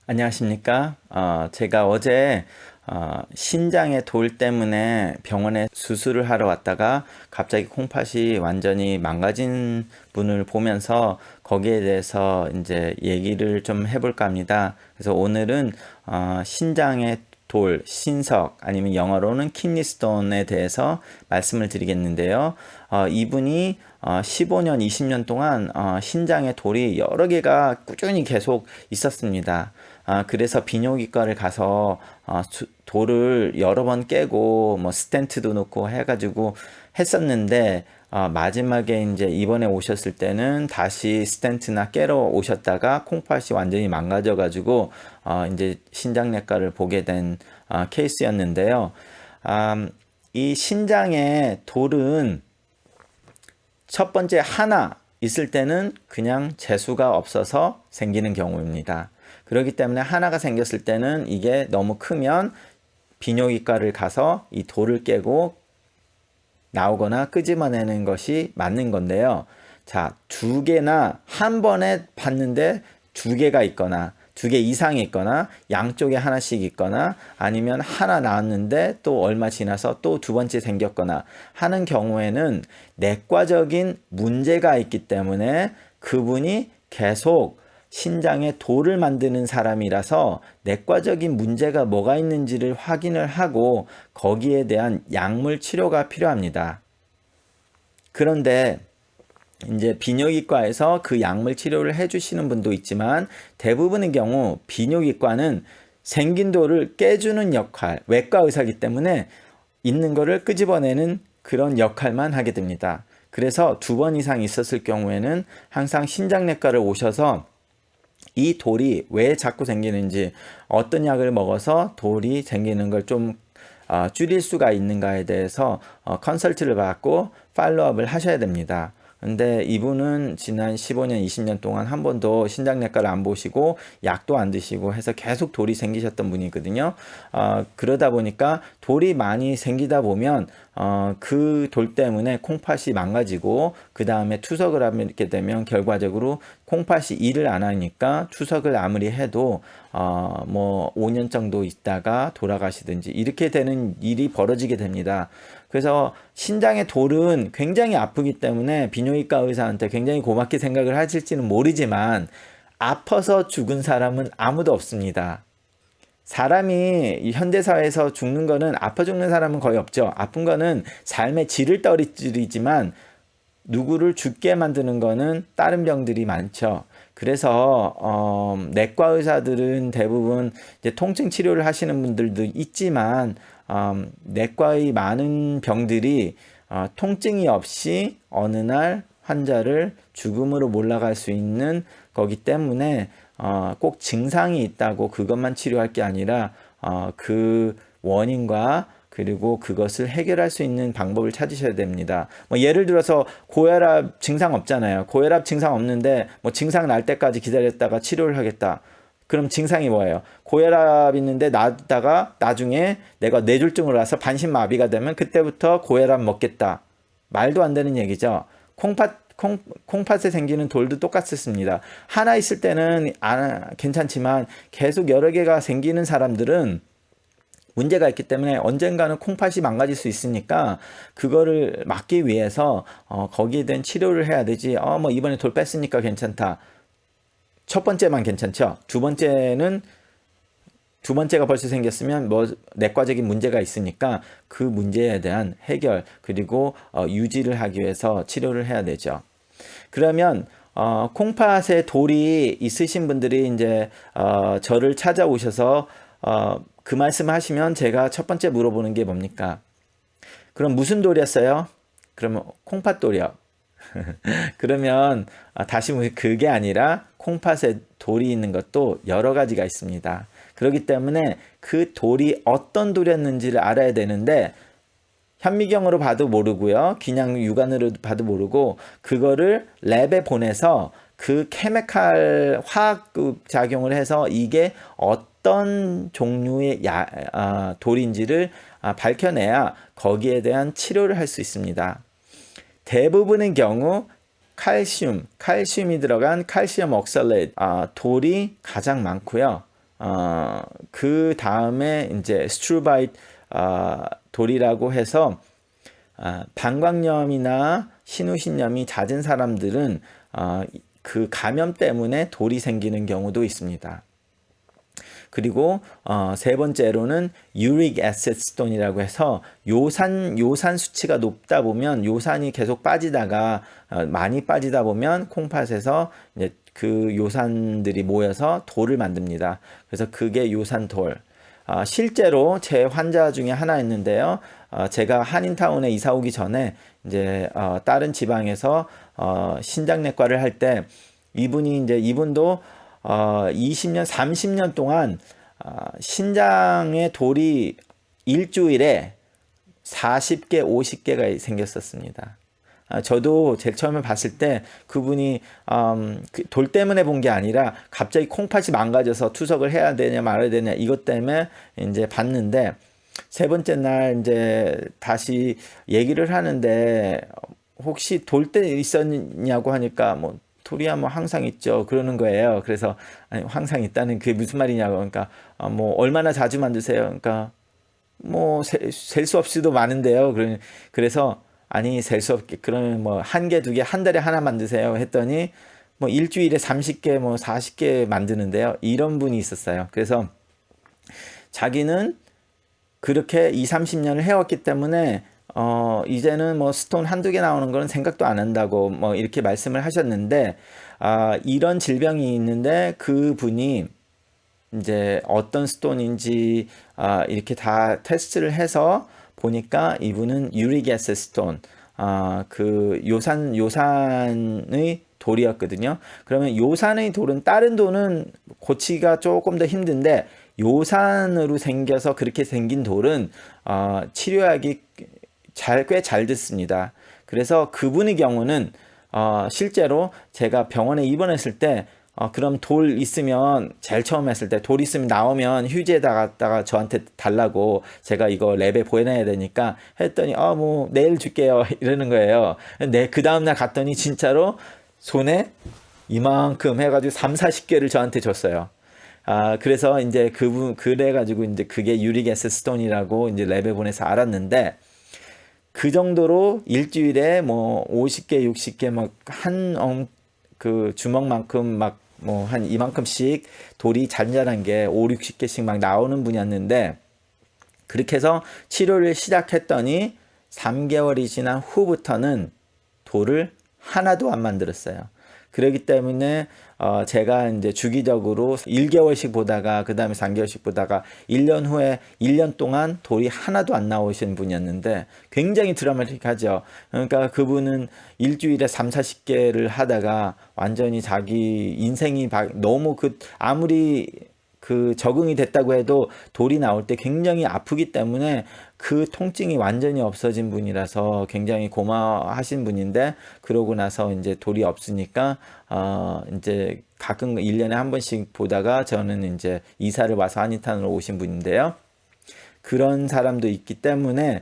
안녕하십니까? 제가 어제 신장에 돌 때문에 병원에 수술을 하러 왔다가 갑자기 콩팥이 완전히 망가진 분을 보면서 거기에 대해서 이제 얘기를 좀 해볼까 합니다. 그래서 오늘은 신장의 돌, 신석 아니면 영어로는 키니스톤에 대해서 말씀을 드리겠는데요. 이분이 15년, 20년 동안 신장에 돌이 여러 개가 꾸준히 계속 있었습니다. 그래서 비뇨기과를 가서 돌을 여러 번 깨고 뭐 스텐트도 넣고 해가지고 했었는데 마지막에 이제 이번에 오셨을 때는 다시 스텐트나 깨러 오셨다가 콩팥이 완전히 망가져가지고 이제 신장내과를 보게 된 케이스였는데요. 이 신장의 돌은 첫 번째 하나 있을 때는 그냥 재수가 없어서 생기는 경우입니다. 그렇기 때문에 하나가 생겼을 때는 이게 너무 크면 비뇨기과를 가서 이 돌을 깨고 나오거나 끄집어내는 것이 맞는 건데요. 자, 두 개나 한 번에 봤는데 두 개가 있거나 두 개 이상이 있거나 양쪽에 하나씩 있거나 아니면 하나 나왔는데 또 얼마 지나서 또 두 번째 생겼거나 하는 경우에는 내과적인 문제가 있기 때문에 그분이 계속 신장에 돌을 만드는 사람이라서 내과적인 문제가 뭐가 있는지를 확인을 하고 거기에 대한 약물 치료가 필요합니다. 그런데 이제 비뇨기과에서 그 약물 치료를 해주시는 분도 있지만 대부분의 경우 비뇨기과는 생긴 돌을 깨주는 역할, 외과 의사이기 때문에 있는 거를 끄집어내는 그런 역할만 하게 됩니다. 그래서 두 번 이상 있었을 경우에는 항상 신장내과를 오셔서 이 돌이 왜 자꾸 생기는지 어떤 약을 먹어서 돌이 생기는 걸 좀 줄일 수가 있는가에 대해서 컨설트를 받고 팔로업을 하셔야 됩니다. 근데 이분은 지난 15년, 20년 동안 한 번도 신장내과를 안 보시고 약도 안 드시고 해서 계속 돌이 생기셨던 분이거든요. 그러다 보니까 돌이 많이 생기다 보면 그 돌 때문에 콩팥이 망가지고 그 다음에 투석을 하게 되면 결과적으로 콩팥이 일을 안 하니까 투석을 아무리 해도 뭐 5년 정도 있다가 돌아가시든지 이렇게 되는 일이 벌어지게 됩니다. 그래서 신장의 돌은 굉장히 아프기 때문에 비뇨기과 의사한테 굉장히 고맙게 생각을 하실지는 모르지만 아파서 죽은 사람은 아무도 없습니다. 사람이 현대사회에서 죽는 거는 아파 죽는 사람은 거의 없죠. 아픈 거는 삶의 질을 떨어뜨리지만 누구를 죽게 만드는 거는 다른 병들이 많죠. 그래서 내과 의사들은 대부분 이제 통증 치료를 하시는 분들도 있지만 내과의 많은 병들이 통증이 없이 어느 날 환자를 죽음으로 몰아갈 수 있는 거기 때문에 꼭 증상이 있다고 그것만 치료할 게 아니라 그 원인과 그리고 그것을 해결할 수 있는 방법을 찾으셔야 됩니다. 뭐 예를 들어서 고혈압 증상 없잖아요. 고혈압 증상 없는데 뭐 증상 날 때까지 기다렸다가 치료를 하겠다. 그럼 증상이 뭐예요? 고혈압 있는데 나다가 나중에 내가 뇌졸중을 와서 반신마비가 되면 그때부터 고혈압 먹겠다. 말도 안 되는 얘기죠. 콩팥에 생기는 돌도 똑같습니다. 하나 있을 때는 괜찮지만 계속 여러 개가 생기는 사람들은 문제가 있기 때문에 언젠가는 콩팥이 망가질 수 있으니까 그거를 막기 위해서 거기에 대한 치료를 해야 되지. 뭐 이번에 돌 뺐으니까 괜찮다. 첫 번째만 괜찮죠. 두 번째가 벌써 생겼으면 뭐 내과적인 문제가 있으니까 그 문제에 대한 해결 그리고 유지를 하기 위해서 치료를 해야 되죠. 그러면 콩팥에 돌이 있으신 분들이 이제 저를 찾아오셔서 그 말씀 하시면 제가 첫 번째 물어보는 게 뭡니까? 그럼 무슨 돌이었어요? 그러면 콩팥돌이요. 그러면 다시 그게 아니라 콩팥에 돌이 있는 것도 여러 가지가 있습니다. 그렇기 때문에 그 돌이 어떤 돌이었는지를 알아야 되는데 현미경으로 봐도 모르고요. 그냥 육안으로 봐도 모르고 그거를 랩에 보내서 그 케미칼 화학 작용을 해서 이게 어떤 종류의 돌인지를 밝혀내야 거기에 대한 치료를 할 수 있습니다. 대부분의 경우 칼슘이 들어간 칼슘 옥살레이트 돌이 가장 많고요. 그 다음에 이제 스트루바이트 돌이라고 해서 방광염이나 신우신염이 잦은 사람들은 그 감염 때문에 돌이 생기는 경우도 있습니다. 그리고 세 번째로는 유릭 애시드 스톤이라고 해서 요산 수치가 높다 보면 요산이 계속 빠지다가 많이 빠지다 보면 콩팥에서 이제 그 요산들이 모여서 돌을 만듭니다. 그래서 그게 요산돌. 실제로 제 환자 중에 하나 있는데요. 제가 한인타운에 이사 오기 전에 이제 다른 지방에서 신장내과를 할 때 이분도 20년, 30년 동안 신장에 돌이 일주일에 40개, 50개가 생겼었습니다. 저도 제일 처음에 봤을 때 그분이 돌 때문에 본 게 아니라 갑자기 콩팥이 망가져서 투석을 해야 되냐 말아야 되냐 이것 때문에 이제 봤는데 세 번째 날 이제 다시 얘기를 하는데 혹시 돌 때 있었냐고 하니까 뭐 돌이야 뭐 항상 있죠 그러는 거예요. 그래서 아니, 항상 있다는 그게 무슨 말이냐고. 그러니까 뭐 얼마나 자주 만드세요? 그러니까 뭐 셀 수 없이도 많은데요. 그래서 아니 셀 수 없게 그러면 뭐 한 개, 두 개, 한 달에 하나 만드세요 했더니 뭐 일주일에 30개, 뭐 40개 만드는데요. 이런 분이 있었어요. 그래서 자기는 그렇게 20, 30년을 해왔기 때문에 이제는 뭐 스톤 한두 개 나오는 거는 생각도 안 한다고 뭐 이렇게 말씀을 하셨는데 이런 질병이 있는데 그 분이 이제 어떤 스톤인지 이렇게 다 테스트를 해서 보니까 이분은 유릭 애시드 스톤 그 요산의 돌이었거든요. 그러면 요산의 돌은 다른 돌은 고치기가 조금 더 힘든데 요산으로 생겨서 그렇게 생긴 돌은 치료하기 꽤 잘 듣습니다. 그래서 그분의 경우는 실제로 제가 병원에 입원했을 때 그럼 돌 있으면 제일 처음 했을 때 돌 있으면 나오면 휴지에다가 저한테 달라고 제가 이거 랩에 보내야 되니까 했더니 뭐 내일 줄게요 이러는 거예요. 그 다음날 갔더니 진짜로 손에 이만큼 해가지고 3, 40개를 저한테 줬어요. 그래서 이제 그래가지고 이제 그게 유릭 애시드 스톤이라고 이제 랩에 보내서 알았는데 그 정도로 일주일에 뭐 50개, 60개 막 그 주먹만큼 막 뭐 한 이만큼씩 돌이 잔잔한 게 5, 60개씩 막 나오는 분이었는데 그렇게 해서 치료를 시작했더니 3개월이 지난 후부터는 돌을 하나도 안 만들었어요. 그렇기 때문에 제가 이제 주기적으로 1개월씩 보다가 그 다음에 3개월씩 보다가 1년 후에 1년 동안 돌이 하나도 안 나오신 분이었는데 굉장히 드라마틱하죠. 그러니까 그분은 일주일에 3, 40개를 하다가 완전히 자기 인생이 너무 아무리 그 적응이 됐다고 해도 돌이 나올 때 굉장히 아프기 때문에 그 통증이 완전히 없어진 분이라서 굉장히 고마워하신 분인데 그러고 나서 이제 돌이 없으니까 이제 가끔 1년에 한 번씩 보다가 저는 이제 이사를 와서 한인타운으로 오신 분인데요. 그런 사람도 있기 때문에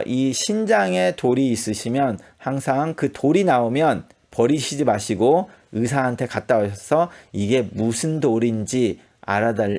이 신장에 돌이 있으시면 항상 그 돌이 나오면 버리시지 마시고 의사한테 갔다 오셔서 이게 무슨 돌인지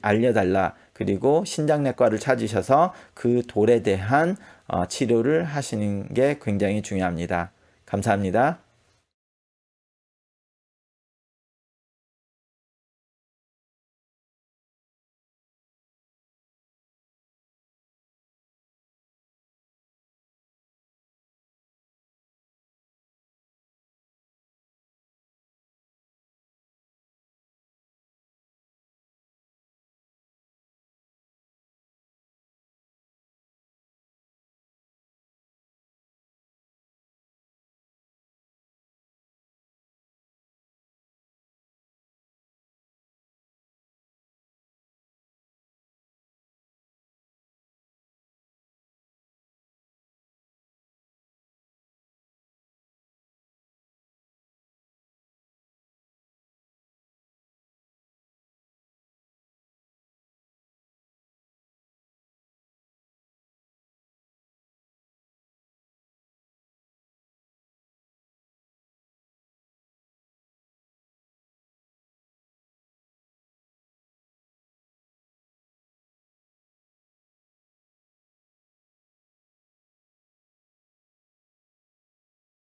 알려달라. 그리고 신장내과를 찾으셔서 그 돌에 대한 치료를 하시는 게 굉장히 중요합니다. 감사합니다.